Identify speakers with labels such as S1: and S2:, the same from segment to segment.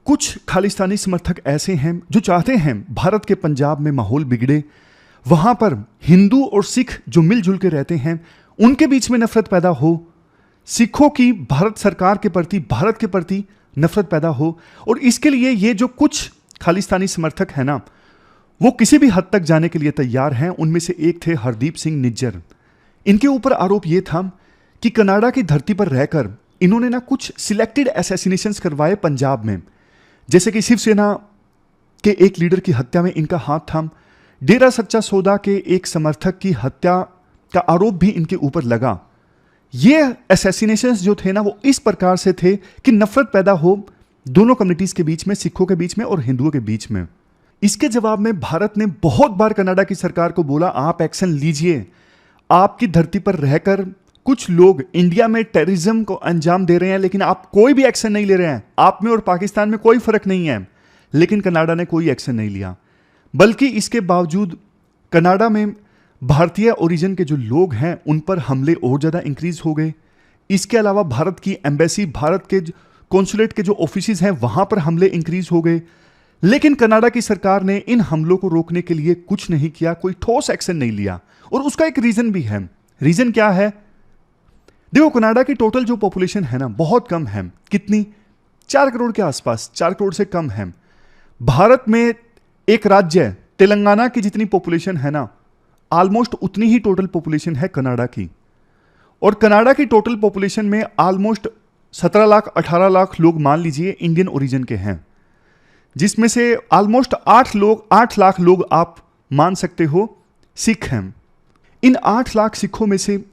S1: कुछ खालिस्तानी समर्थक ऐसे हैं जो चाहते हैं भारत के पंजाब में माहौल बिगड़े, वहां पर हिंदू और सिख जो मिलजुल के रहते हैं उनके बीच में नफरत पैदा हो, सिखों की भारत सरकार के प्रति, भारत के प्रति नफरत पैदा हो। और इसके लिए ये जो कुछ खालिस्तानी समर्थक हैं ना, वो किसी भी हद तक जाने के लिए तैयार हैं। उनमें से एक थे हरदीप सिंह निज्जर। इनके ऊपर आरोप ये था कि कनाडा की धरती पर रहकर इन्होंने ना कुछ सिलेक्टेड असैसिनेशंस करवाए पंजाब में, जैसे कि शिवसेना के एक लीडर की हत्या में इनका हाथ था। डेरा सच्चा सौदा के एक समर्थक की हत्या का आरोप भी इनके ऊपर लगा। ये असैसिनेशंस जो थे ना, वो इस प्रकार से थे कि नफरत पैदा हो दोनों कम्युनिटीज के बीच में, सिखों के बीच में और हिंदुओं के बीच में। इसके जवाब में भारत ने बहुत बार कनाडा की सरकार को बोला, आप एक्शन लीजिए। आपकी धरती पर रहकर कुछ लोग इंडिया में टेररिज्म को अंजाम दे रहे हैं, लेकिन आप कोई भी एक्शन नहीं ले रहे हैं। आप में और पाकिस्तान में कोई फर्क नहीं है। लेकिन कनाडा ने कोई एक्शन नहीं लिया, बल्कि इसके बावजूद कनाडा में भारतीय ओरिजिन के जो लोग हैं उन पर हमले और ज़्यादा इंक्रीज हो गए। इसके अलावा भारत की एम्बेसी, भारत के कॉन्सुलेट के जो ऑफिसेज हैं वहां पर हमले इंक्रीज हो गए। लेकिन कनाडा की सरकार ने इन हमलों को रोकने के लिए कुछ नहीं किया, कोई ठोस एक्शन नहीं लिया। और उसका एक रीजन भी है। रीजन क्या है? देखो, कनाडा की टोटल जो पॉपुलेशन है ना, बहुत कम है। कितनी? 4 करोड़ के आसपास, 4 करोड़ से कम है। भारत में एक राज्य तेलंगाना की जितनी पॉपुलेशन है ना, ऑलमोस्ट उतनी ही टोटल पॉपुलेशन है कनाडा की। और कनाडा की टोटल पॉपुलेशन में ऑलमोस्ट 17 लाख 18 लाख लोग मान लीजिए इंडियन ओरिजिन के हैं, जिसमें से ऑलमोस्ट 8 लाख लोग आप मान सकते हो सिख हैं। इन 8 लाख सिखों में से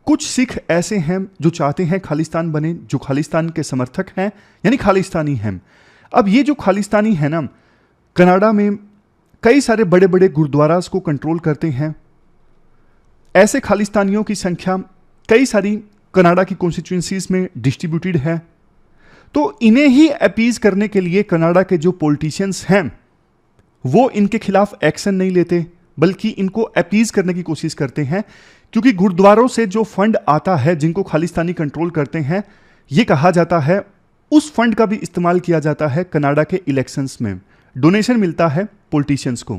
S1: कुछ सिख ऐसे हैं जो चाहते हैं खालिस्तान बने, जो खालिस्तान के समर्थक हैं, यानी खालिस्तानी हैं। अब ये जो खालिस्तानी है ना, कनाडा में कई सारे बड़े बड़े गुरुद्वारास को कंट्रोल करते हैं। ऐसे खालिस्तानियों की संख्या कई सारी कनाडा की कॉन्स्टिट्यूएंसीज में डिस्ट्रीब्यूटेड है। तो इन्हें ही अपीज करने के लिए कनाडा के जो पॉलिटिशियंस हैं वो इनके खिलाफ एक्शन नहीं लेते, बल्कि इनको अपीज करने की कोशिश करते हैं। क्योंकि गुरुद्वारों से जो फंड आता है, जिनको खालिस्तानी कंट्रोल करते हैं, ये कहा जाता है उस फंड का भी इस्तेमाल किया जाता है कनाडा के इलेक्शंस में। डोनेशन मिलता है पॉलिटिशियंस को।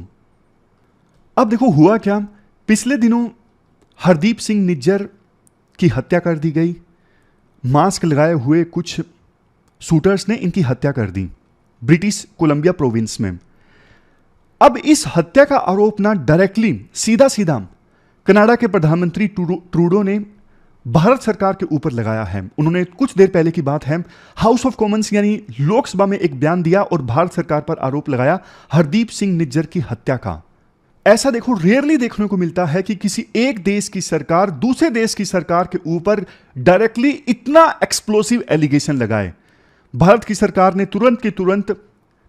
S1: अब देखो हुआ क्या, पिछले दिनों हरदीप सिंह निज्जर की हत्या कर दी गई। मास्क लगाए हुए कुछ शूटर्स ने इनकी हत्या कर दी ब्रिटिश कोलंबिया प्रोविंस में। अब इस हत्या का आरोप ना डायरेक्टली सीधा सीधा कनाडा के प्रधानमंत्री ट्रूडो ने भारत सरकार के ऊपर लगाया है। उन्होंने कुछ देर पहले की बात है हाउस ऑफ कॉमन्स यानी लोकसभा में एक बयान दिया और भारत सरकार पर आरोप लगाया हरदीप सिंह निज्जर की हत्या का। ऐसा देखो रेयरली देखने को मिलता है कि किसी एक देश की सरकार दूसरे देश की सरकार के ऊपर डायरेक्टली इतना एक्सप्लोसिव एलिगेशन लगाए। भारत की सरकार ने तुरंत की तुरंत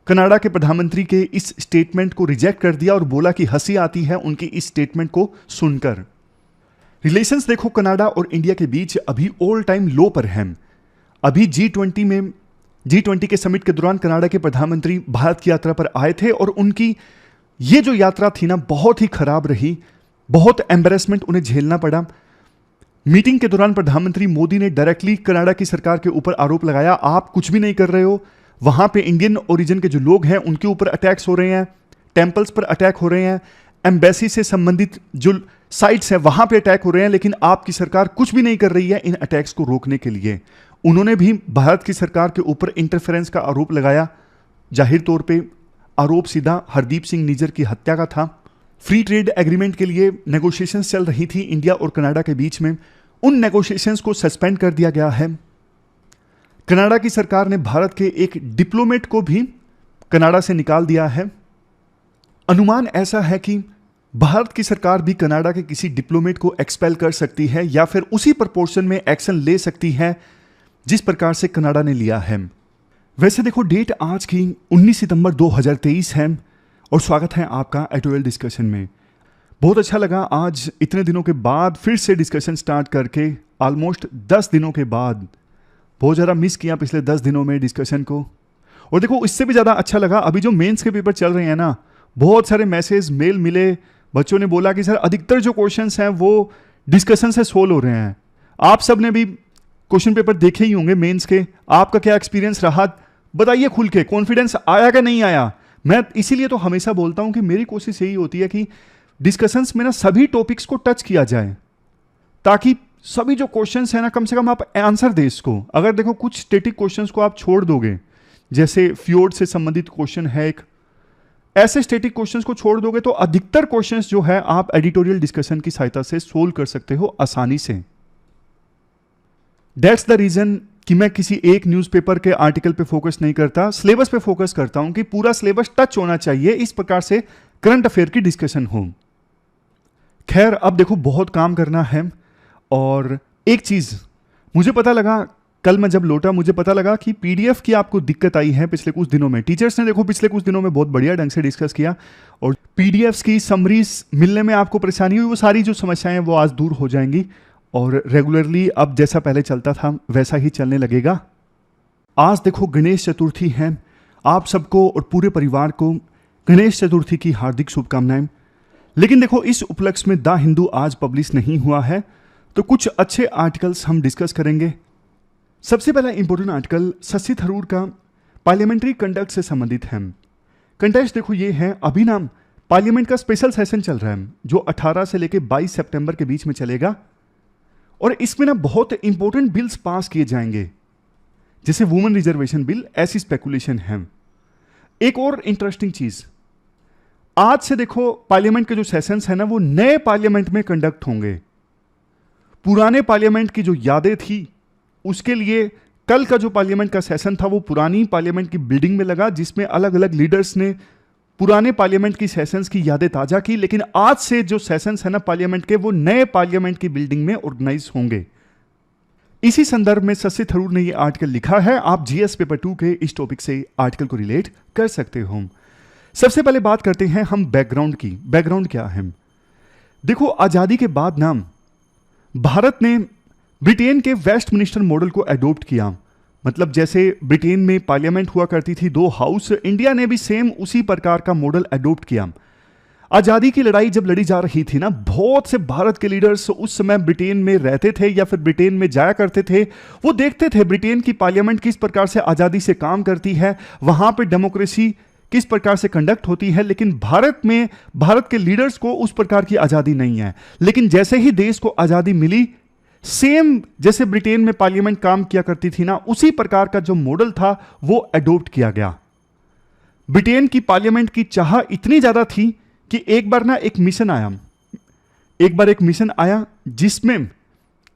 S1: कनाडा के प्रधानमंत्री के इस स्टेटमेंट को रिजेक्ट कर दिया और बोला कि हंसी आती है उनकी इस स्टेटमेंट को सुनकर। रिलेशंस देखो कनाडा और इंडिया के बीच अभी ऑल टाइम लो पर हैं। अभी G20 के समिट के दौरान कनाडा के प्रधानमंत्री भारत की यात्रा पर आए थे और उनकी ये जो यात्रा थी ना, बहुत ही खराब रही। बहुत एम्बेरसमेंट उन्हें झेलना पड़ा। मीटिंग के दौरान प्रधानमंत्री मोदी ने डायरेक्टली कनाडा की सरकार के ऊपर आरोप लगाया, आप कुछ भी नहीं कर रहे हो। वहां पे इंडियन ओरिजिन के जो लोग हैं उनके ऊपर अटैक्स हो रहे हैं, टेम्पल्स पर अटैक हो रहे हैं, एम्बेसी से संबंधित जो साइट्स हैं वहां पे अटैक हो रहे हैं, लेकिन आपकी सरकार कुछ भी नहीं कर रही है इन अटैक्स को रोकने के लिए। उन्होंने भी भारत की सरकार के ऊपर इंटरफेरेंस का आरोप लगाया। जाहिर तौर पे आरोप सीधा हरदीप सिंह निज्जर की हत्या का था। फ्री ट्रेड एग्रीमेंट के लिए नेगोशिएशंस चल रही थी इंडिया और कनाडा के बीच में। उन नेगोशिएशंस को सस्पेंड कर दिया गया है। कनाडा की सरकार ने भारत के एक डिप्लोमेट को भी कनाडा से निकाल दिया है। अनुमान ऐसा है कि भारत की सरकार भी कनाडा के किसी डिप्लोमेट को एक्सपेल कर सकती है या फिर उसी प्रोपोर्शन में एक्शन ले सकती है जिस प्रकार से कनाडा ने लिया है। वैसे देखो डेट आज की 19 सितंबर 2023 है और स्वागत है आपका एटोएल डिस्कशन में। बहुत अच्छा लगा आज इतने दिनों के बाद फिर से डिस्कशन स्टार्ट करके, ऑलमोस्ट 10 दिनों के बाद। बहुत ज़्यादा मिस किया पिछले 10 दिनों में डिस्कशन को। और देखो इससे भी ज़्यादा अच्छा लगा अभी जो मेंस के पेपर चल रहे हैं ना, बहुत सारे मैसेज मेल मिले। बच्चों ने बोला कि सर अधिकतर जो क्वेश्चंस हैं वो डिस्कशन से सोल्व हो रहे हैं। आप सब ने भी क्वेश्चन पेपर देखे ही होंगे मेंस के, आपका क्या एक्सपीरियंस रहा बताइए खुल के, कॉन्फिडेंस आया कि नहीं आया। मैं इसीलिए तो हमेशा बोलता हूं कि मेरी कोशिश यही होती है कि डिस्कशंस में ना सभी टॉपिक्स को टच किया जाए, ताकि सभी जो क्वेश्चंस है ना कम से कम आप आंसर दे इसको। अगर देखो कुछ स्टैटिक क्वेश्चंस को आप छोड़ दोगे, जैसे फ्योर्ड से संबंधित क्वेश्चन है एक, ऐसे स्टैटिक क्वेश्चंस को छोड़ दोगे तो अधिकतर क्वेश्चंस जो है आप एडिटोरियल डिस्कशन की सहायता से सोल्व कर सकते हो आसानी से। दैट्स द रीजन कि मैं किसी एक न्यूज़पेपर के आर्टिकल पे फोकस नहीं करता, सिलेबस पे फोकस करता हूं कि पूरा सिलेबस टच होना चाहिए, इस प्रकार से करंट अफेयर की डिस्कशन हो। खैर अब देखो बहुत काम करना है, और एक चीज मुझे पता लगा कल मैं जब लौटा, मुझे पता लगा कि पीडीएफ की आपको दिक्कत आई है पिछले कुछ दिनों में। टीचर्स ने देखो पिछले कुछ दिनों में बहुत बढ़िया ढंग से डिस्कस किया, और पीडीएफ्स की समरीज मिलने में आपको परेशानी हुई, वो सारी जो समस्याएं वो आज दूर हो जाएंगी, और रेगुलरली अब जैसा पहले चलता था वैसा ही चलने लगेगा। आज देखो गणेश चतुर्थी है, आप सबको और पूरे परिवार को गणेश चतुर्थी की हार्दिक शुभकामनाएं। लेकिन देखो इस उपलक्ष्य में द हिंदू आज पब्लिश नहीं हुआ है, तो कुछ अच्छे आर्टिकल्स हम डिस्कस करेंगे। सबसे पहला इंपॉर्टेंट आर्टिकल शशि थरूर का पार्लियामेंट्री कंडक्ट से संबंधित है। कंटेस्ट देखो ये है, अभी ना पार्लियामेंट का स्पेशल सेशन चल रहा है जो 18 से लेकर 22 सितंबर के बीच में चलेगा, और इसमें ना बहुत इंपॉर्टेंट बिल्स पास किए जाएंगे, जैसे वुमेन रिजर्वेशन बिल, ऐसी स्पेकुलेशन है। एक और इंटरेस्टिंग चीज, आज से देखो पार्लियामेंट के जो सेशंस है ना वो नए पार्लियामेंट में कंडक्ट होंगे। पुराने पार्लियामेंट की जो यादें थी उसके लिए कल का जो पार्लियामेंट का सेशन था वो पुरानी पार्लियामेंट की बिल्डिंग में लगा, जिसमें अलग अलग लीडर्स ने पुराने पार्लियामेंट की सेशंस की यादें ताजा की। लेकिन आज से जो सेशंस है ना पार्लियामेंट के, वो नए पार्लियामेंट की बिल्डिंग में ऑर्गेनाइज होंगे। इसी संदर्भ में शशि थरूर ने ये आर्टिकल लिखा है, आप जीएस पेपर 2 के इस टॉपिक से आर्टिकल को रिलेट कर सकते हो। सबसे पहले बात करते हैं हम बैकग्राउंड की। बैकग्राउंड क्या है? देखो आजादी के बाद ना भारत ने ब्रिटेन के वेस्टमिनिस्टर मॉडल को एडॉप्ट किया। मतलब जैसे ब्रिटेन में पार्लियामेंट हुआ करती थी 2 हाउस, इंडिया ने भी सेम उसी प्रकार का मॉडल एडॉप्ट किया। आजादी की लड़ाई जब लड़ी जा रही थी ना, बहुत से भारत के लीडर्स उस समय ब्रिटेन में रहते थे या फिर ब्रिटेन में जाया करते थे। वो देखते थे ब्रिटेन की पार्लियामेंट किस प्रकार से आजादी से काम करती है, वहां पे डेमोक्रेसी किस प्रकार से कंडक्ट होती है। लेकिन भारत में भारत के लीडर्स को उस प्रकार की आजादी नहीं है। लेकिन जैसे ही देश को आजादी मिली, सेम जैसे ब्रिटेन में पार्लियामेंट काम किया करती थी ना, उसी प्रकार का जो मॉडल था वो एडॉप्ट किया गया। ब्रिटेन की पार्लियामेंट की चाह इतनी ज्यादा थी कि एक बार एक मिशन आया जिसमें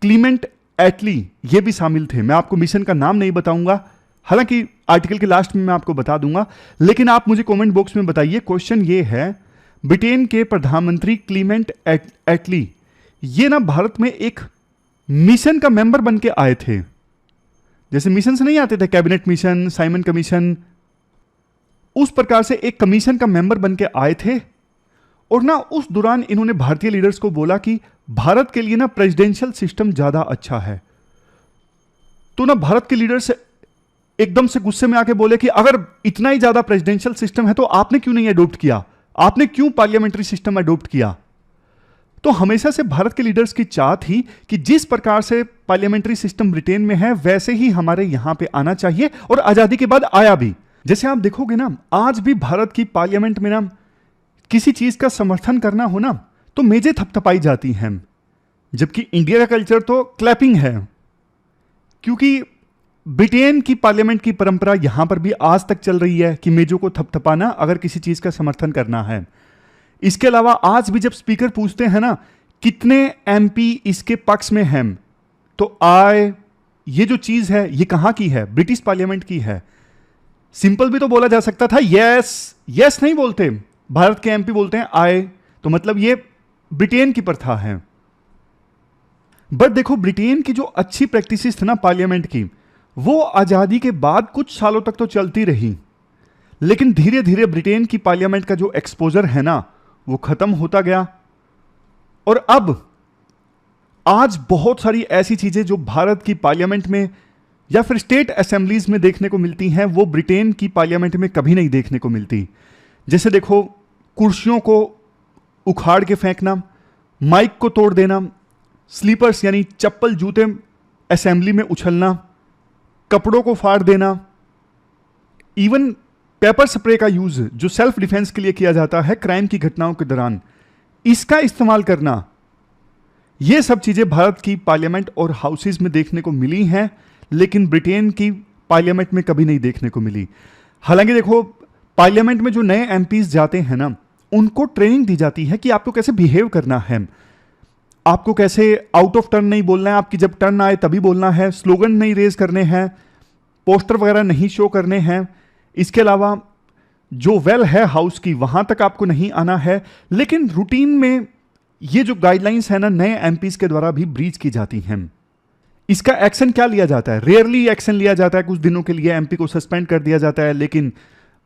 S1: क्लीमेंट एटली ये भी शामिल थे। मैं आपको मिशन का नाम नहीं बताऊंगा, हालांकि आर्टिकल के लास्ट में मैं आपको बता दूंगा, लेकिन आप मुझे कमेंट बॉक्स में बताइए। क्वेश्चन ये है, ब्रिटेन के प्रधानमंत्री क्लीमेंट एटली ये ना भारत में एक मिशन का मेंबर बन के आए थे। जैसे मिशन से नहीं आते थे, कैबिनेट मिशन, साइमन कमीशन, उस प्रकार से एक कमीशन का मेंबर बन के आए थे। और ना उस दौरान इन्होंने भारतीय लीडर्स को बोला कि भारत के लिए ना प्रेसिडेंशियल सिस्टम ज्यादा अच्छा है। तो ना भारत के लीडर्स एकदम से गुस्से में आके बोले कि अगर इतना ही ज्यादा प्रेसिडेंशियल सिस्टम है तो आपने क्यों नहीं अडॉप्ट किया, आपने क्यों पार्लियामेंट्री सिस्टम अडॉप्ट किया। तो हमेशा से भारत के लीडर्स की चाह थी कि जिस प्रकार से पार्लियामेंट्री सिस्टम ब्रिटेन में है वैसे ही हमारे यहां पे आना चाहिए, और आजादी के बाद आया भी। जैसे आप देखोगे ना, आज भी भारत की पार्लियामेंट में ना किसी चीज का समर्थन करना हो ना तो मेजें थपथपाई जाती हैं, जबकि इंडिया का कल्चर तो क्लैपिंग है। क्योंकि ब्रिटेन की पार्लियामेंट की परंपरा यहां पर भी आज तक चल रही है कि मेजों को थपथपाना अगर किसी चीज का समर्थन करना है। इसके अलावा आज भी जब स्पीकर पूछते हैं ना कितने एमपी इसके पक्ष में हैं, तो ये जो चीज है ये कहां की है? ब्रिटिश पार्लियामेंट की है। सिंपल भी तो बोला जा सकता था, यस नहीं बोलते, भारत के एमपी बोलते हैं आए, तो मतलब ये ब्रिटेन की प्रथा है। बट देखो ब्रिटेन की जो अच्छी प्रैक्टिसेस थी ना पार्लियामेंट की, वो आजादी के बाद कुछ सालों तक तो चलती रही, लेकिन धीरे धीरे ब्रिटेन की पार्लियामेंट का जो एक्सपोजर है ना वो खत्म होता गया। और अब आज बहुत सारी ऐसी चीजें जो भारत की पार्लियामेंट में या फिर स्टेट असेंबलीज में देखने को मिलती हैं, वो ब्रिटेन की पार्लियामेंट में कभी नहीं देखने को मिलती। जैसे देखो, कुर्सियों को उखाड़ के फेंकना, माइक को तोड़ देना, स्लीपर्स यानी चप्पल जूते असेंबली में उछलना, कपड़ों को फाड़ देना, इवन पेपर स्प्रे का यूज जो सेल्फ डिफेंस के लिए किया जाता है क्राइम की घटनाओं के दौरान, इसका इस्तेमाल करना, यह सब चीजें भारत की पार्लियामेंट और हाउसेज में देखने को मिली हैं, लेकिन ब्रिटेन की पार्लियामेंट में कभी नहीं देखने को मिली। हालांकि देखो, पार्लियामेंट में जो नए एमपीज जाते हैं ना, उनको ट्रेनिंग दी जाती है कि आपको कैसे बिहेव करना है, आपको कैसे आउट ऑफ टर्न नहीं बोलना है, आपकी जब टर्न आए तभी बोलना है, स्लोगन नहीं रेज करने हैं, पोस्टर वगैरह नहीं शो करने हैं। इसके अलावा जो वेल है हाउस की, वहां तक आपको नहीं आना है। लेकिन रूटीन में ये जो गाइडलाइंस है ना, नए एमपीज के द्वारा भी ब्रीच की जाती हैं। इसका एक्शन क्या लिया जाता है? रेयरली एक्शन लिया जाता है, कुछ दिनों के लिए एमपी को सस्पेंड कर दिया जाता है, लेकिन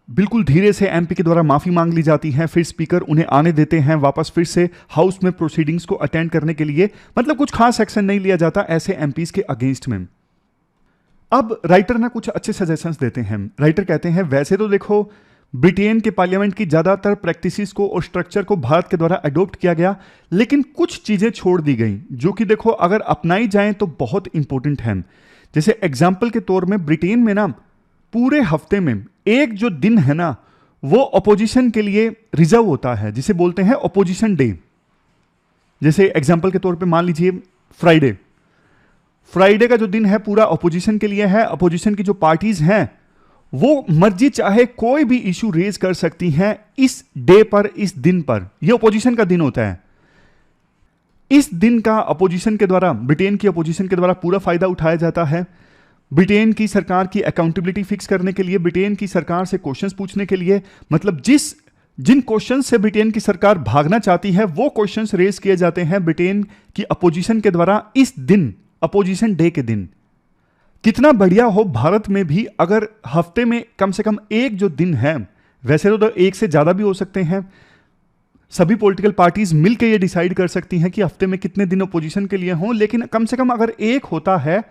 S1: बिल्कुल धीरे से एमपी के द्वारा माफी मांग ली जाती है, फिर स्पीकर उन्हें आने देते हैं वापस फिर से हाउस में प्रोसीडिंग्स को अटेंड करने के लिए। मतलब कुछ खास एक्शन नहीं लिया जाता ऐसे एमपीज के अगेंस्ट में। अब राइटर ना कुछ अच्छे सजेशंस देते हैं। राइटर कहते हैं, वैसे तो देखो ब्रिटेन के पार्लियामेंट की ज्यादातर प्रैक्टिसेस को और स्ट्रक्चर को भारत के द्वारा अडॉप्ट किया गया, लेकिन कुछ चीजें छोड़ दी गई जो कि देखो अगर अपनाई जाएं तो बहुत इंपॉर्टेंट है। जैसे एग्जाम्पल के तौर में ब्रिटेन में ना पूरे हफ्ते में एक जो दिन है ना, वो अपोजिशन के लिए रिजर्व होता है, जिसे बोलते हैं अपोजिशन डे। जैसे एग्जाम्पल के तौर पे मान लीजिए फ्राइडे का जो दिन है पूरा अपोजिशन के लिए है। अपोजिशन की जो पार्टीज हैं वो मर्जी चाहे कोई भी इशू रेज कर सकती हैं इस डे पर, इस दिन पर। यह अपोजिशन का दिन होता है। इस दिन का अपोजिशन के द्वारा, ब्रिटेन की अपोजिशन के द्वारा पूरा फायदा उठाया जाता है। ब्रिटेन की सरकार की अकाउंटेबिलिटी फिक्स करने के लिए, ब्रिटेन की सरकार से क्वेश्चंस पूछने के लिए, मतलब जिन क्वेश्चंस से ब्रिटेन की सरकार भागना चाहती है वो क्वेश्चंस रेज किए जाते हैं ब्रिटेन की अपोजिशन के द्वारा इस दिन, अपोजिशन डे के दिन। कितना बढ़िया हो भारत में भी अगर हफ्ते में कम से कम एक जो दिन है, वैसे तो एक से ज्यादा भी हो सकते हैं, सभी पॉलिटिकल पार्टीज मिलकर ये डिसाइड कर सकती हैं कि हफ्ते में कितने दिन अपोजिशन के लिए हों, लेकिन कम से कम अगर एक होता है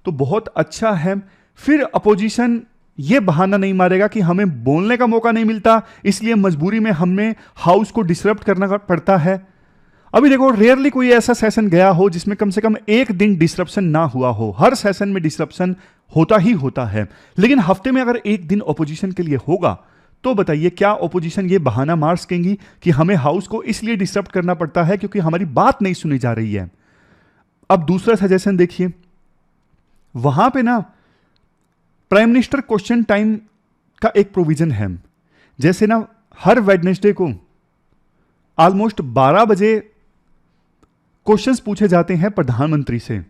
S1: तो बहुत अच्छा है। फिर अपोजिशन ये बहाना नहीं मारेगा कि हमें बोलने का मौका नहीं मिलता, इसलिए मजबूरी में हमें हाउस को डिसरप्ट करना पड़ता है। अभी देखो, रेयरली कोई ऐसा सेशन गया हो जिसमें कम से कम एक दिन डिसरप्शन ना हुआ हो। हर सेशन में डिसरप्शन होता ही होता है, लेकिन हफ्ते में अगर एक दिन अपोजिशन के लिए होगा तो बताइए क्या अपोजिशन ये बहाना मार सकेंगी कि हमें हाउस को इसलिए डिसरप्ट करना पड़ता है क्योंकि हमारी बात नहीं सुनी जा रही है। अब दूसरा सजेशन देखिए, वहां पे ना प्राइम मिनिस्टर क्वेश्चन टाइम का एक प्रोविजन है। जैसे ना हर वेडनेसडे को ऑलमोस्ट 12 बजे क्वेश्चंस पूछे जाते हैं प्रधानमंत्री से।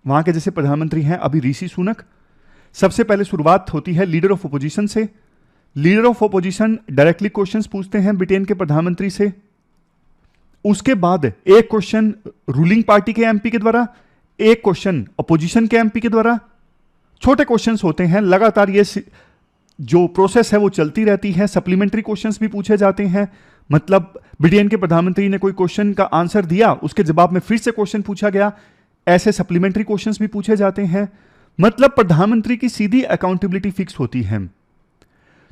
S1: वहां के जैसे प्रधानमंत्री हैं अभी ऋषि सुनक। सबसे पहले शुरुआत होती है लीडर ऑफ अपोजिशन से। Leader of opposition directly questions पूछते हैं ब्रिटेन के प्रधानमंत्री से। उसके बाद एक क्वेश्चन रूलिंग पार्टी के एमपी के द्वारा, एक क्वेश्चन अपोजिशन के एमपी के द्वारा। छोटे क्वेश्चंस होते हैं, लगातार ये जो प्रोसेस है वो चलती रहती है। सप्लीमेंट्री क्वेश्चंस भी पूछे जाते हैं, मतलब ब्रिटेन के प्रधानमंत्री ने कोई क्वेश्चन का आंसर दिया, उसके जवाब में फिर से क्वेश्चन पूछा गया, ऐसे सप्लीमेंट्री क्वेश्चंस भी पूछे जाते हैं। मतलब प्रधानमंत्री की सीधी अकाउंटेबिलिटी फिक्स होती है।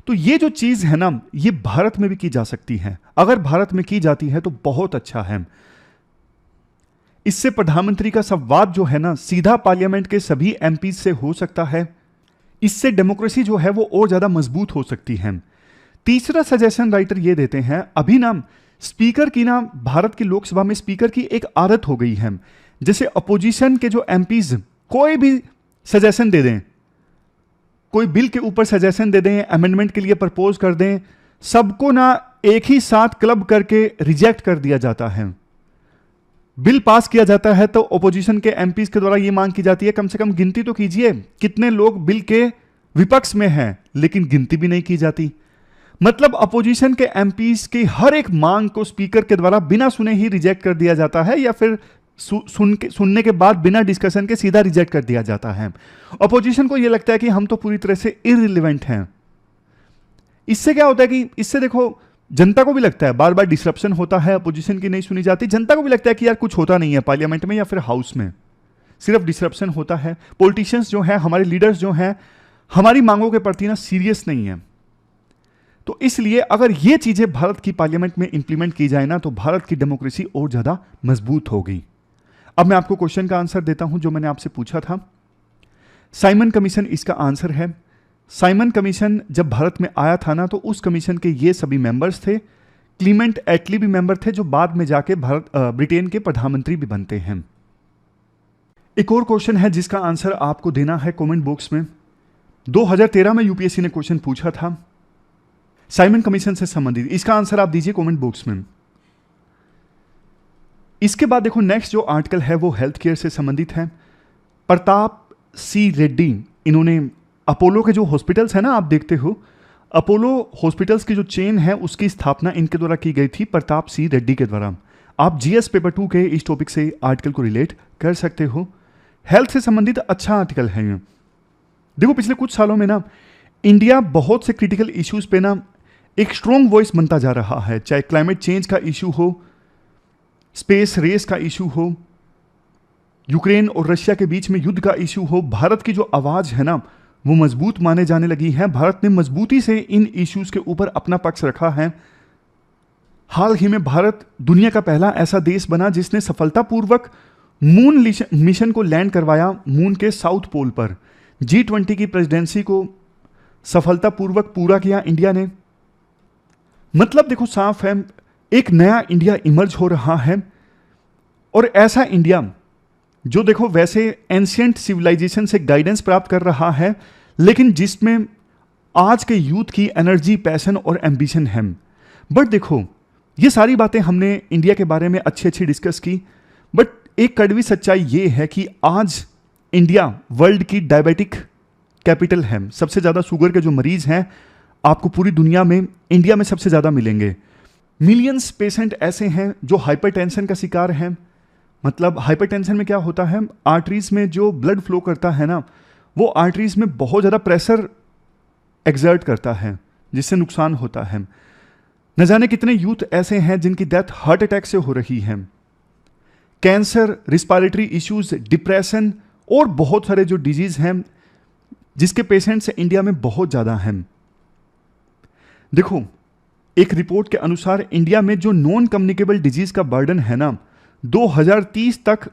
S1: तो ये जो चीज है ना, ये भारत में भी की जा सकती है। अगर भारत में की जाती है तो बहुत अच्छा है। इससे प्रधानमंत्री का संवाद जो है ना सीधा पार्लियामेंट के सभी एमपी से हो सकता है। इससे डेमोक्रेसी जो है वो और ज्यादा मजबूत हो सकती है। तीसरा सजेशन राइटर ये देते हैं, अभी ना स्पीकर की ना भारत की लोकसभा में स्पीकर की एक आदत हो गई है। जैसे अपोजिशन के जो एमपीज कोई भी सजेशन दे दें, कोई बिल के ऊपर सजेशन दे दें, अमेंडमेंट के लिए प्रपोज कर दें, सबको ना एक ही साथ क्लब करके रिजेक्ट कर दिया जाता है। बिल पास किया जाता है तो अपोजिशन के एमपीज के द्वारा यह मांग की जाती है कम से कम गिनती तो कीजिए कितने लोग बिल के विपक्ष में हैं, लेकिन गिनती भी नहीं की जाती। मतलब अपोजिशन के एमपीज की हर एक मांग को स्पीकर के द्वारा बिना सुने ही रिजेक्ट कर दिया जाता है, या फिर सुनने के बाद बिना डिस्कशन के सीधा रिजेक्ट कर दिया जाता है। अपोजिशन को यह लगता है कि हम तो पूरी तरह से इररिलेवेंट हैं। इससे क्या होता है कि इससे देखो जनता को भी लगता है बार बार डिसरप्शन होता है, अपोजिशन की नहीं सुनी जाती, जनता को भी लगता है कि यार कुछ होता नहीं है पार्लियामेंट में या फिर हाउस में, सिर्फ डिसरप्शन होता है। पॉलिटिशियंस जो हैं, हमारे लीडर्स जो हैं, हमारी मांगों के प्रति ना सीरियस नहीं है। तो इसलिए अगर ये चीजें भारत की पार्लियामेंट में इंप्लीमेंट की जाए ना तो भारत की डेमोक्रेसी और ज्यादा मजबूत होगी। अब मैं आपको क्वेश्चन का आंसर देता हूं जो मैंने आपसे पूछा था। साइमन कमीशन इसका आंसर है। साइमन कमीशन जब भारत में आया था ना, तो उस कमीशन के ये सभी मेंबर्स थे। क्लीमेंट एटली भी मेंबर थे, जो बाद में जाके ब्रिटेन के प्रधानमंत्री भी बनते हैं। एक और क्वेश्चन है जिसका आंसर आपको देना है कमेंट बॉक्स में। 2013 में यूपीएससी ने क्वेश्चन पूछा था साइमन कमीशन से संबंधित, इसका आंसर आप दीजिए कमेंट बॉक्स में। इसके बाद देखो नेक्स्ट जो आर्टिकल है वो हेल्थ केयर से संबंधित है। प्रताप सी रेड्डी, इन्होंने अपोलो के जो हॉस्पिटल्स है ना, आप देखते हो अपोलो हॉस्पिटल्स की जो चेन है उसकी स्थापना इनके द्वारा की गई थी, प्रताप सी रेड्डी के द्वारा। आप जीएस पेपर 2 के इस टॉपिक से आर्टिकल को रिलेट कर सकते हो। हेल्थ से संबंधित अच्छा आर्टिकल है ये। देखो पिछले कुछ सालों में ना इंडिया बहुत से क्रिटिकल इश्यूज पे ना एक स्ट्रॉन्ग वॉइस बनता जा रहा है, चाहे क्लाइमेट चेंज का इशू हो, स्पेस रेस का इशू हो, यूक्रेन और रशिया के बीच में युद्ध का इशू हो। भारत की जो आवाज है ना वो मजबूत माने जाने लगी है। भारत ने मजबूती से इन इश्यूज के ऊपर अपना पक्ष रखा है। हाल ही में भारत दुनिया का पहला ऐसा देश बना जिसने सफलतापूर्वक मून मिशन को लैंड करवाया मून के साउथ पोल पर। G20 की प्रेसिडेंसी को सफलतापूर्वक पूरा किया इंडिया ने। मतलब देखो साफ है, एक नया इंडिया इमर्ज हो रहा है, और ऐसा इंडिया जो देखो वैसे एंशिएंट सिविलाइजेशन से गाइडेंस प्राप्त कर रहा है, लेकिन जिसमें आज के यूथ की एनर्जी, पैशन और एम्बिशन है। बट देखो ये सारी बातें हमने इंडिया के बारे में अच्छी अच्छी डिस्कस की, बट एक कड़वी सच्चाई ये है कि आज इंडिया वर्ल्ड की डायबिटिक कैपिटल है। सबसे ज़्यादा शुगर के जो मरीज हैं आपको पूरी दुनिया में इंडिया में सबसे ज़्यादा मिलेंगे। मिलियंस पेशेंट ऐसे हैं जो हाइपरटेंशन का शिकार हैं। मतलब हाइपरटेंशन में क्या होता है, आर्टरीज में जो ब्लड फ्लो करता है ना, वो आर्टरीज में बहुत ज़्यादा प्रेशर एक्सर्ट करता है, जिससे नुकसान होता है। न जाने कितने यूथ ऐसे हैं जिनकी डेथ हार्ट अटैक से हो रही है। कैंसर, रिस्पायरेटरी इश्यूज, डिप्रेशन और बहुत सारे जो डिजीज हैं जिसके पेशेंट्स इंडिया में बहुत ज़्यादा हैं। देखो एक रिपोर्ट के अनुसार इंडिया में जो नॉन कम्युनिकेबल डिजीज का बर्डन है ना, 2030 तक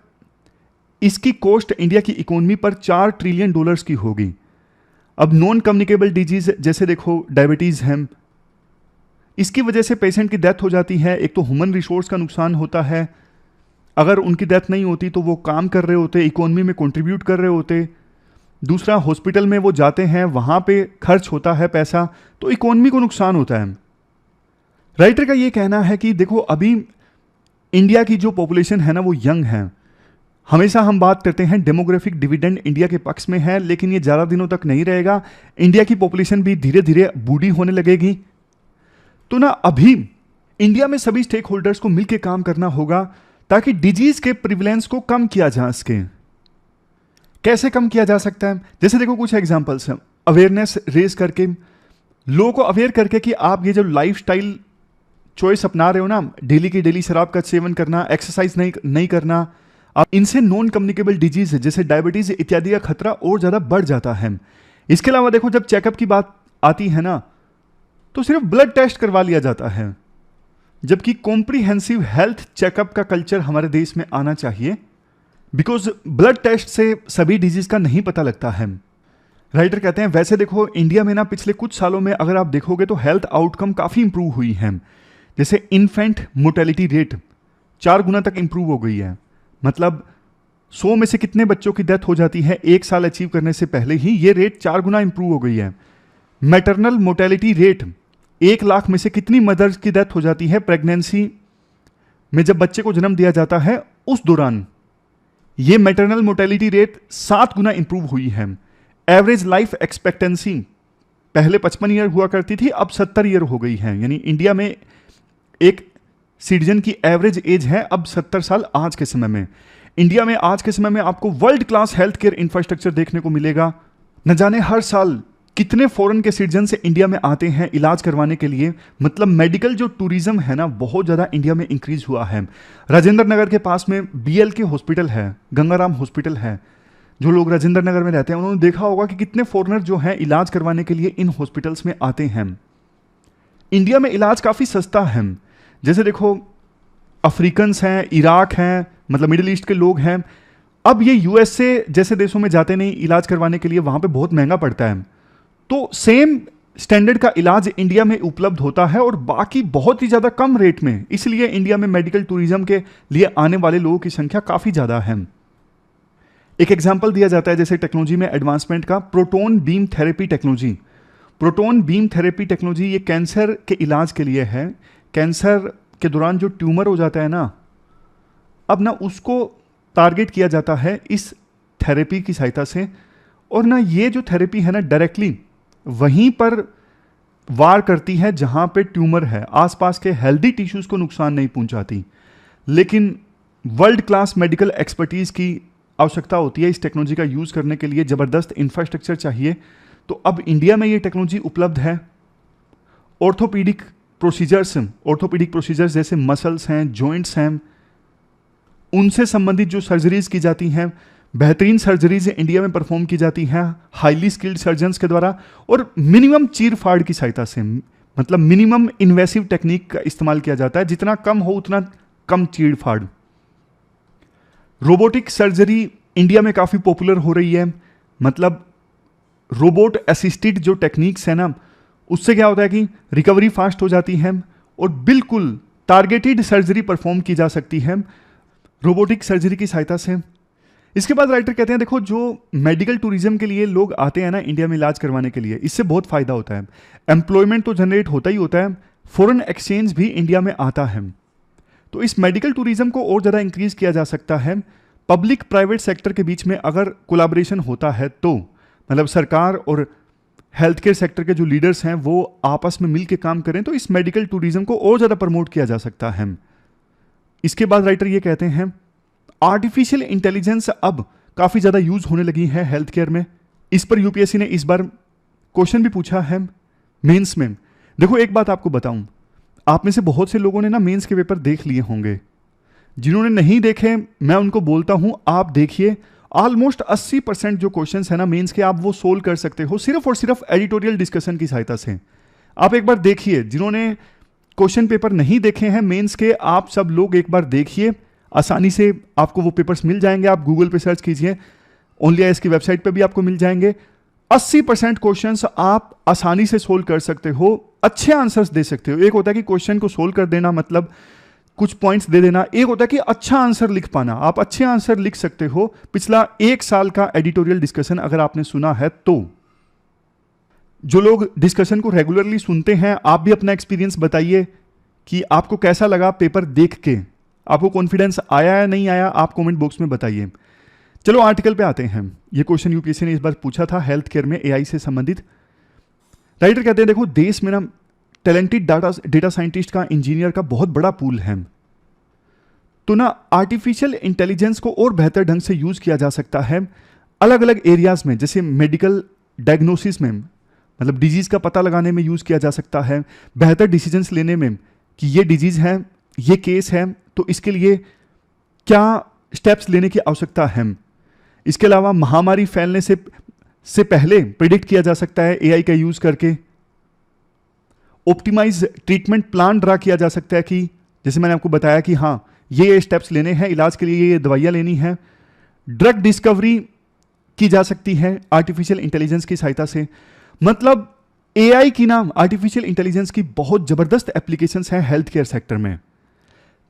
S1: इसकी कॉस्ट इंडिया की इकोनॉमी पर $4 ट्रिलियन की होगी। अब नॉन कम्युनिकेबल डिजीज जैसे देखो डायबिटीज है, इसकी वजह से पेशेंट की डेथ हो जाती है। एक तो ह्यूमन रिसोर्स का नुकसान होता है, अगर उनकी डेथ नहीं होती तो वो काम कर रहे होते, इकोनॉमी में कंट्रीब्यूट कर रहे होते। दूसरा, हॉस्पिटल में वो जाते हैं, वहां पे खर्च होता है पैसा, तो इकोनॉमी को नुकसान होता है। राइटर का ये कहना है कि देखो अभी इंडिया की जो पॉपुलेशन है ना वो यंग है। हमेशा हम बात करते हैं डेमोग्राफिक डिविडेंड इंडिया के पक्ष में है, लेकिन ये ज़्यादा दिनों तक नहीं रहेगा। इंडिया की पॉपुलेशन भी धीरे धीरे बूढ़ी होने लगेगी। तो ना अभी इंडिया में सभी स्टेक होल्डर्स को मिलकर काम करना होगा ताकि डिजीज के प्रिविलेंस को कम किया जा सके। कैसे कम किया जा सकता है, जैसे देखो कुछ एग्जांपल्स हैं। अवेयरनेस रेज करके, लोगों को अवेयर करके कि आप ये जो लाइफस्टाइल चॉइस अपना रहे हो ना, डेली की डेली शराब का सेवन करना, एक्सरसाइज नहीं करना, अब इनसे नॉन कम्युनिकेबल डिजीज जैसे डायबिटीज इत्यादि का खतरा और ज़्यादा बढ़ जाता है। इसके अलावा देखो जब चेकअप की बात आती है ना, तो सिर्फ ब्लड टेस्ट करवा लिया जाता है, जबकि कॉम्प्रिहेंसिव हेल्थ चेकअप का कल्चर हमारे देश में आना चाहिए। बिकॉज ब्लड टेस्ट से सभी डिजीज का नहीं पता लगता है। राइटर कहते हैं वैसे देखो इंडिया में ना पिछले कुछ सालों में अगर आप देखोगे तो हेल्थ आउटकम काफ़ी इंप्रूव हुई है। जैसे इन्फेंट मोर्टेलिटी रेट 4 गुना तक इंप्रूव हो गई है। मतलब 100 में से कितने बच्चों की डेथ हो जाती है 1 साल अचीव करने से पहले ही, ये रेट 4 गुना इंप्रूव हो गई है। मैटरनल मोर्टेलिटी रेट 1 लाख में से कितनी मदर्स की डेथ हो जाती है प्रेगनेंसी में, जब बच्चे को जन्म दिया जाता है उस दौरान। ये मैटरनल मोर्टेलिटी रेट 7 गुना इंप्रूव हुई है। एवरेज लाइफ एक्सपेक्टेंसी पहले 55 ईयर हुआ करती थी, अब 70 ईयर हो गई है। यानी इंडिया में एक सिटीजन की एवरेज एज है अब 70 साल आज के समय में। इंडिया में आज के समय में आपको world class health care infrastructure देखने को मिलेगा। न जाने हर साल कितने फॉरेन के सिटीजन से इंडिया में आते हैं इलाज करवाने के लिए। मतलब मेडिकल जो टूरिज्म है ना बहुत ज़्यादा इंडिया में इंक्रीज हुआ है। राजेंद्र नगर के पास में BLK हॉस्पिटल है, गंगाराम हॉस्पिटल है। जो लोग राजेंद्र नगर में रहते हैं उन्होंने देखा होगा कि कितने फॉरेनर जो हैं इलाज करवाने के लिए इन हॉस्पिटल्स में आते हैं। इंडिया में इलाज काफ़ी सस्ता है। जैसे देखो अफ्रीकन्स हैं, इराक हैं, मतलब मिडिल ईस्ट के लोग हैं, अब ये USA जैसे देशों में जाते नहीं इलाज करवाने के लिए, वहाँ पे बहुत महंगा पड़ता है। तो सेम स्टैंडर्ड का इलाज इंडिया में उपलब्ध होता है और बाकी बहुत ही ज़्यादा कम रेट में, इसलिए इंडिया में मेडिकल टूरिज्म के लिए आने वाले लोगों की संख्या काफ़ी ज़्यादा है। एक एग्जाम्पल दिया जाता है जैसे टेक्नोलॉजी में एडवांसमेंट का, proton beam therapy technology. Proton beam therapy technology ये कैंसर के इलाज के लिए है। कैंसर के दौरान जो ट्यूमर हो जाता है ना, अब ना उसको टारगेट किया जाता है इस थेरेपी की सहायता से, और ना ये जो थेरेपी है ना डायरेक्टली वहीं पर वार करती है जहां पे ट्यूमर है, आसपास के हेल्दी टिश्यूज को नुकसान नहीं पहुंचाती। लेकिन वर्ल्ड क्लास मेडिकल एक्सपर्टीज की आवश्यकता होती है इस टेक्नोलॉजी का यूज करने के लिए, जबरदस्त इंफ्रास्ट्रक्चर चाहिए। तो अब इंडिया में ये टेक्नोलॉजी उपलब्ध है। ऑर्थोपीडिक प्रोसीजर्स जैसे मसल्स हैं, जॉइंट्स हैं, उनसे संबंधित जो सर्जरीज की जाती हैं, बेहतरीन सर्जरीज इंडिया में परफॉर्म की जाती हैं हाईली स्किल्ड सर्जन्स के द्वारा, और मिनिमम चीर फाड़ की सहायता से, मतलब मिनिमम इन्वेसिव टेक्निक का इस्तेमाल किया जाता है, जितना कम हो उतना कम चीर फाड़। रोबोटिक सर्जरी इंडिया में काफ़ी पॉपुलर हो रही है। मतलब रोबोट असिस्टेड जो टेक्निक्स है ना, उससे क्या होता है कि रिकवरी फास्ट हो जाती है और बिल्कुल टारगेटेड सर्जरी परफॉर्म की जा सकती है रोबोटिक सर्जरी की सहायता से। इसके बाद राइटर कहते हैं देखो, जो मेडिकल टूरिज्म के लिए लोग आते हैं ना इंडिया में इलाज करवाने के लिए, इससे बहुत फायदा होता है। एम्प्लॉयमेंट तो जनरेट होता ही होता है, फॉरेन एक्सचेंज भी इंडिया में आता है। तो इस मेडिकल टूरिज्म को और ज़्यादा इंक्रीज किया जा सकता है पब्लिक प्राइवेट सेक्टर के बीच में अगर कोलैबोरेशन होता है तो, मतलब सरकार और हेल्थ केयर सेक्टर के जो लीडर्स हैं वो आपस में मिल के काम करें तो इस मेडिकल टूरिज्म को और ज़्यादा प्रमोट किया जा सकता है। इसके बाद राइटर ये कहते हैं आर्टिफिशियल इंटेलिजेंस अब काफ़ी ज़्यादा यूज होने लगी है हेल्थ केयर में। इस पर यूपीएससी ने इस बार क्वेश्चन भी पूछा है मेंस में। देखो एक बात आपको बताऊं, आप में से बहुत से लोगों ने ना मेंस के पेपर देख लिए होंगे। जिन्होंने नहीं देखे मैं उनको बोलता हूं आप देखिए। ऑलमोस्ट 80% जो क्वेश्चंस है ना मेंस के, आप वो सोल्व कर सकते हो सिर्फ और सिर्फ एडिटोरियल डिस्कशन की सहायता से। आप एक बार देखिए, जिन्होंने क्वेश्चन पेपर नहीं देखे हैं मेंस के, आप सब लोग एक बार देखिए, आसानी से आपको वो पेपर्स मिल जाएंगे। आप गूगल पे सर्च कीजिए, ओनली आईएएस की वेबसाइट पे भी आपको मिल जाएंगे। 80% क्वेश्चंस आप आसानी से सोल्व कर सकते हो, अच्छे आंसर्स दे सकते हो। एक होता है कि क्वेश्चन को सोल्व कर देना, मतलब कुछ पॉइंट्स दे देना, एक होता है कि अच्छा आंसर लिख पाना। आप अच्छे आंसर लिख सकते हो। पिछला 1 साल का एडिटोरियल डिस्कशन अगर आपने सुना है तो, जो लोग डिस्कशन को रेगुलरली सुनते हैं, आप भी अपना एक्सपीरियंस बताइए कि आपको कैसा लगा पेपर देख के, आपको कॉन्फिडेंस आया या नहीं आया, आप कमेंट बॉक्स में बताइए। चलो आर्टिकल पे आते हैं। ये क्वेश्चन यूपीएससी ने इस बार पूछा था हेल्थ केयर में एआई से संबंधित। राइटर कहते हैं देखो, देश में ना टैलेंटेड डेटा साइंटिस्ट का, इंजीनियर का बहुत बड़ा पूल है। तो ना आर्टिफिशियल इंटेलिजेंस को और बेहतर ढंग से यूज किया जा सकता है अलग अलग एरियाज में, जैसे मेडिकल डायग्नोसिस में, मतलब डिजीज का पता लगाने में यूज किया जा सकता है, बेहतर डिसीजंस लेने में कि ये डिजीज है, ये केस है, तो इसके लिए क्या स्टेप्स लेने की आवश्यकता है। इसके अलावा महामारी फैलने से पहले प्रिडिक्ट किया जा सकता है एआई का यूज करके। ऑप्टिमाइज ट्रीटमेंट प्लान ड्रा किया जा सकता है कि जैसे मैंने आपको बताया कि हाँ ये स्टेप्स लेने हैं इलाज के लिए, ये दवाइयां लेनी है। ड्रग डिस्कवरी की जा सकती है आर्टिफिशियल इंटेलिजेंस की सहायता से। मतलब एआई की ना, आर्टिफिशियल इंटेलिजेंस की बहुत जबरदस्त एप्लीकेशंस हैं हेल्थ केयर सेक्टर में।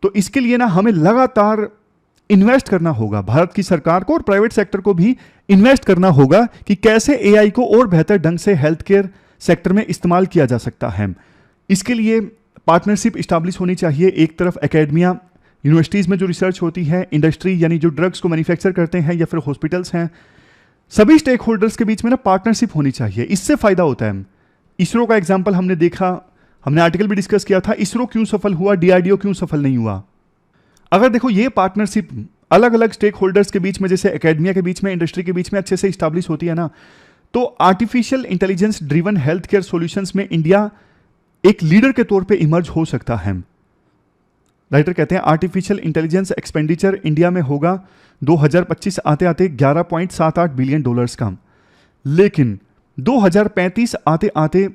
S1: तो इसके लिए ना हमें लगातार इन्वेस्ट करना होगा, भारत की सरकार को और प्राइवेट सेक्टर को भी इन्वेस्ट करना होगा कि कैसे एआई को और बेहतर ढंग से हेल्थ केयर सेक्टर में इस्तेमाल किया जा सकता है। इसके लिए पार्टनरशिप इस्टेब्लिश होनी चाहिए। एक तरफ एकेडमिया, यूनिवर्सिटीज़ में जो रिसर्च होती है, इंडस्ट्री यानी जो ड्रग्स को मैन्युफैक्चर करते हैं, या फिर हॉस्पिटल्स हैं, सभी स्टेक होल्डर्स के बीच में ना पार्टनरशिप होनी चाहिए। इससे फायदा होता है। इसरो का एग्जाम्पल हमने देखा, हमने आर्टिकल भी डिस्कस किया था, इसरो क्यों सफल हुआ, डीआरडीओ क्यों सफल नहीं हुआ। अगर देखो ये पार्टनरशिप अलग अलग स्टेक होल्डर्स के बीच में, जैसे एकेडमिया के बीच में, इंडस्ट्री के बीच में अच्छे से इस्टेब्लिश होती है ना, तो artificial intelligence driven health care solutions में इंडिया एक लीडर के तौर पे इमर्ज हो सकता है। राइटर कहते हैं आर्टिफिशियल इंटेलिजेंस एक्सपेंडिचर इंडिया में होगा 2025 आते आते $11.78 बिलियन का, लेकिन 2035 आते आते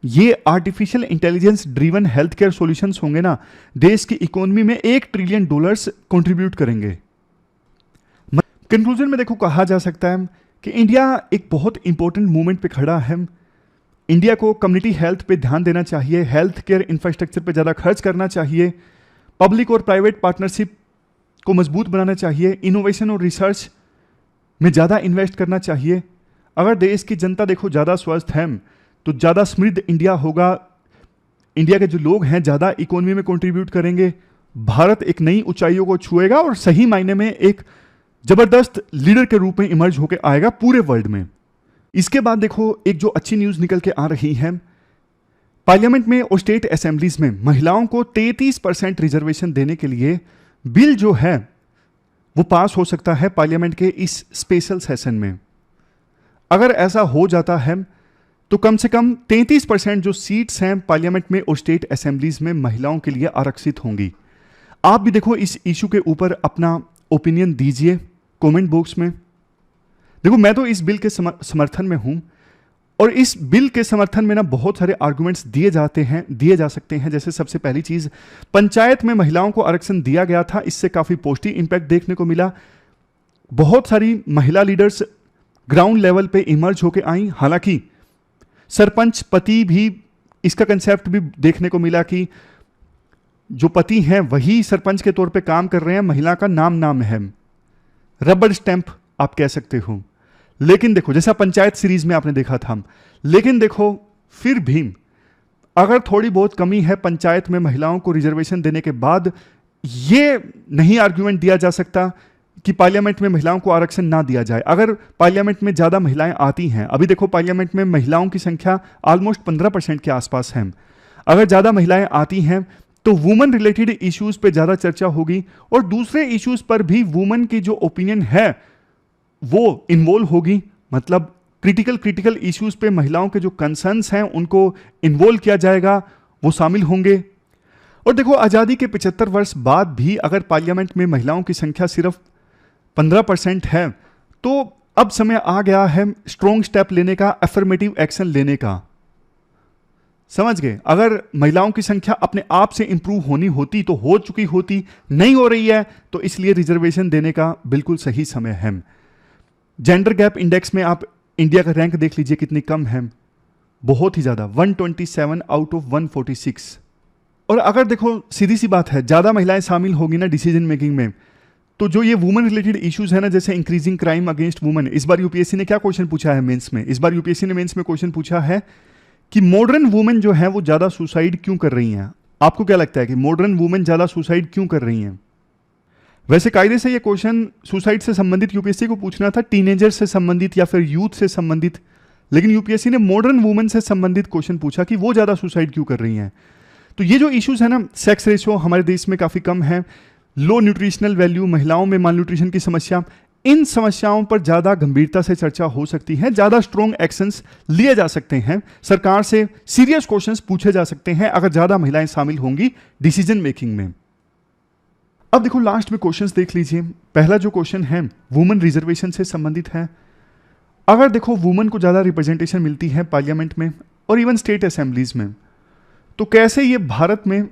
S1: ये artificial intelligence driven health care solutions होंगे ना, देश की इकोनॉमी में $1 ट्रिलियन कंट्रीब्यूट करेंगे। कंक्लूजन में देखो कहा जा सकता है कि इंडिया एक बहुत इंपॉर्टेंट मूवमेंट पे खड़ा है। इंडिया को कम्युनिटी हेल्थ पे ध्यान देना चाहिए, हेल्थ केयर इंफ्रास्ट्रक्चर पे ज़्यादा खर्च करना चाहिए, पब्लिक और प्राइवेट पार्टनरशिप को मजबूत बनाना चाहिए, इनोवेशन और रिसर्च में ज़्यादा इन्वेस्ट करना चाहिए। अगर देश की जनता देखो ज़्यादा स्वस्थ है तो ज़्यादा समृद्ध इंडिया होगा, इंडिया के जो लोग हैं ज़्यादा इकोनॉमी में कंट्रीब्यूट करेंगे, भारत एक नई ऊंचाइयों को छुएगा और सही मायने में एक जबरदस्त लीडर के रूप में इमर्ज होकर आएगा पूरे वर्ल्ड में। इसके बाद देखो एक जो अच्छी न्यूज़ निकल के आ रही है, पार्लियामेंट में और स्टेट असेंबलीज में महिलाओं को 33% रिजर्वेशन देने के लिए बिल जो है वो पास हो सकता है पार्लियामेंट के इस स्पेशल सेशन में। अगर ऐसा हो जाता है तो कम से कम 33% जो सीट्स हैं पार्लियामेंट में और स्टेट असेंबलीज में महिलाओं के लिए आरक्षित होंगी। आप भी देखो इस इशू के ऊपर अपना ओपिनियन दीजिए कमेंट बॉक्स में। देखो मैं तो इस बिल के समर्थन में हूं और इस बिल के समर्थन में ना बहुत सारे आर्गुमेंट्स दिए जा सकते हैं। जैसे सबसे पहली चीज, पंचायत में महिलाओं को आरक्षण दिया गया था, इससे काफी पॉजिटिव इंपैक्ट देखने को मिला। बहुत सारी महिला लीडर्स ग्राउंड लेवल पे इमर्ज होके आई। हालांकि सरपंच पति भी, इसका कंसेप्ट भी देखने को मिला कि जो पति हैं वही सरपंच के तौर पे काम कर रहे हैं, महिला का नाम है, रबड़ स्टैंप आप कह सकते हो। लेकिन देखो जैसा पंचायत सीरीज में आपने देखा था, लेकिन देखो फिर भी अगर थोड़ी बहुत कमी है पंचायत में महिलाओं को रिजर्वेशन देने के बाद, यह नहीं आर्ग्यूमेंट दिया जा सकता कि पार्लियामेंट में महिलाओं को आरक्षण ना दिया जाए। अगर पार्लियामेंट में ज्यादा महिलाएं आती हैं, अभी देखो पार्लियामेंट में महिलाओं की संख्या ऑलमोस्ट 15% के आसपास है, अगर ज्यादा महिलाएं आती हैं तो वुमेन रिलेटेड इश्यूज पे ज्यादा चर्चा होगी और दूसरे इश्यूज पर भी वुमेन की जो ओपिनियन है वो इन्वॉल्व होगी। मतलब क्रिटिकल इश्यूज पे महिलाओं के जो कंसर्न्स हैं उनको इन्वॉल्व किया जाएगा, वो शामिल होंगे। और देखो आजादी के 75 वर्ष बाद भी अगर पार्लियामेंट में महिलाओं की संख्या सिर्फ 15% है तो अब समय आ गया है स्ट्रॉन्ग स्टेप लेने का, अफर्मेटिव एक्शन लेने का। समझ गए? अगर महिलाओं की संख्या अपने आप से इंप्रूव होनी होती तो हो चुकी होती, नहीं हो रही है, तो इसलिए रिजर्वेशन देने का बिल्कुल सही समय है। जेंडर गैप इंडेक्स में आप इंडिया का रैंक देख लीजिए कितनी कम है, बहुत ही ज्यादा, 127 आउट ऑफ 146। और अगर देखो सीधी सी बात है, ज्यादा महिलाएं शामिल होगी ना डिसीजन मेकिंग में, तो जो ये वुमेन रिलेटेड इश्यूज है ना, जैसे इंक्रीजिंग क्राइम अगेंस्ट वुमेन, इस बार यूपीएससी ने क्या क्वेश्चन पूछा है मेंस में? इस बार यूपीएससी ने मेंस में क्वेश्चन पूछा है कि मॉडर्न वुमेन जो है वो ज्यादा सुसाइड क्यों कर रही हैं। आपको क्या लगता है कि मॉडर्न वुमेन ज्यादा सुसाइड क्यों कर रही हैं? वैसे कायदे से ये क्वेश्चन सुसाइड से संबंधित यूपीएससी को पूछना था, टीनेजर से संबंधित या फिर यूथ से संबंधित, लेकिन यूपीएससी ने मॉडर्न वुमेन से संबंधित क्वेश्चन पूछा कि वो ज्यादा सुसाइड क्यों कर रही हैं। तो ये जो इश्यूज है ना, सेक्स रेशियो हमारे देश में काफी कम है, लो न्यूट्रिशनल वैल्यू, महिलाओं में माल न्यूट्रिशन की समस्या, इन समस्याओं पर ज्यादा गंभीरता से चर्चा हो सकती है, ज्यादा स्ट्रॉन्ग एक्शंस लिए जा सकते हैं, सरकार से सीरियस क्वेश्चंस पूछे जा सकते हैं अगर ज्यादा महिलाएं शामिल होंगी डिसीजन मेकिंग में। अब देखो लास्ट में क्वेश्चंस देख लीजिए। पहला जो क्वेश्चन है वुमेन रिजर्वेशन से संबंधित है। अगर देखो वुमेन को ज्यादा रिप्रेजेंटेशन मिलती है पार्लियामेंट में और इवन स्टेट असेंबलीज में, तो कैसे ये भारत में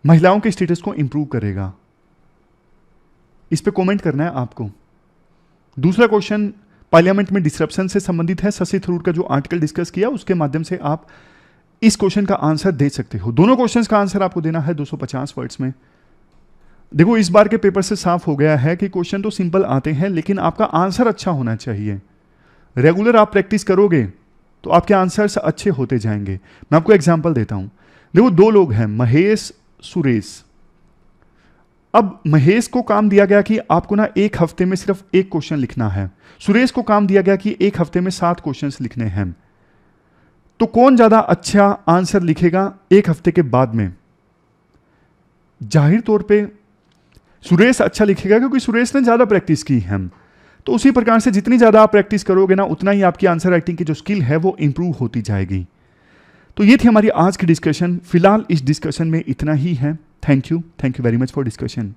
S1: महिलाओं के स्टेटस को इंप्रूव करेगा? इस पे कमेंट करना है आपको। दूसरा क्वेश्चन पार्लियामेंट में डिसरप्शन से संबंधित है। शशि थरूर का जो आर्टिकल डिस्कस किया उसके माध्यम से आप इस क्वेश्चन का आंसर दे सकते हो। दोनों क्वेश्चंस का आंसर आपको देना है 250 वर्ड्स में। देखो इस बार के पेपर से साफ हो गया है कि क्वेश्चन तो सिंपल आते हैं लेकिन आपका आंसर अच्छा होना चाहिए। रेगुलर आप प्रैक्टिस करोगे तो आपके आंसर्स अच्छे होते जाएंगे। मैं आपको एग्जांपल देता हूं। देखो दो लोग हैं, महेश, सुरेश। अब महेश को काम दिया गया कि आपको ना एक हफ्ते में सिर्फ एक क्वेश्चन लिखना है, सुरेश को काम दिया गया कि एक हफ्ते में 7 क्वेश्चंस लिखने हैं। तो कौन ज्यादा अच्छा आंसर लिखेगा एक हफ्ते के बाद में? जाहिर तौर पे सुरेश अच्छा लिखेगा क्योंकि सुरेश ने ज्यादा प्रैक्टिस की है। तो उसी प्रकार से जितनी ज्यादा आप प्रैक्टिस करोगे ना, उतना ही आपकी आंसर राइटिंग की जो स्किल है वो इंप्रूव होती जाएगी। तो ये थी हमारी आज की डिस्कशन। फिलहाल इस डिस्कशन में इतना ही है। Thank you very much for discussion.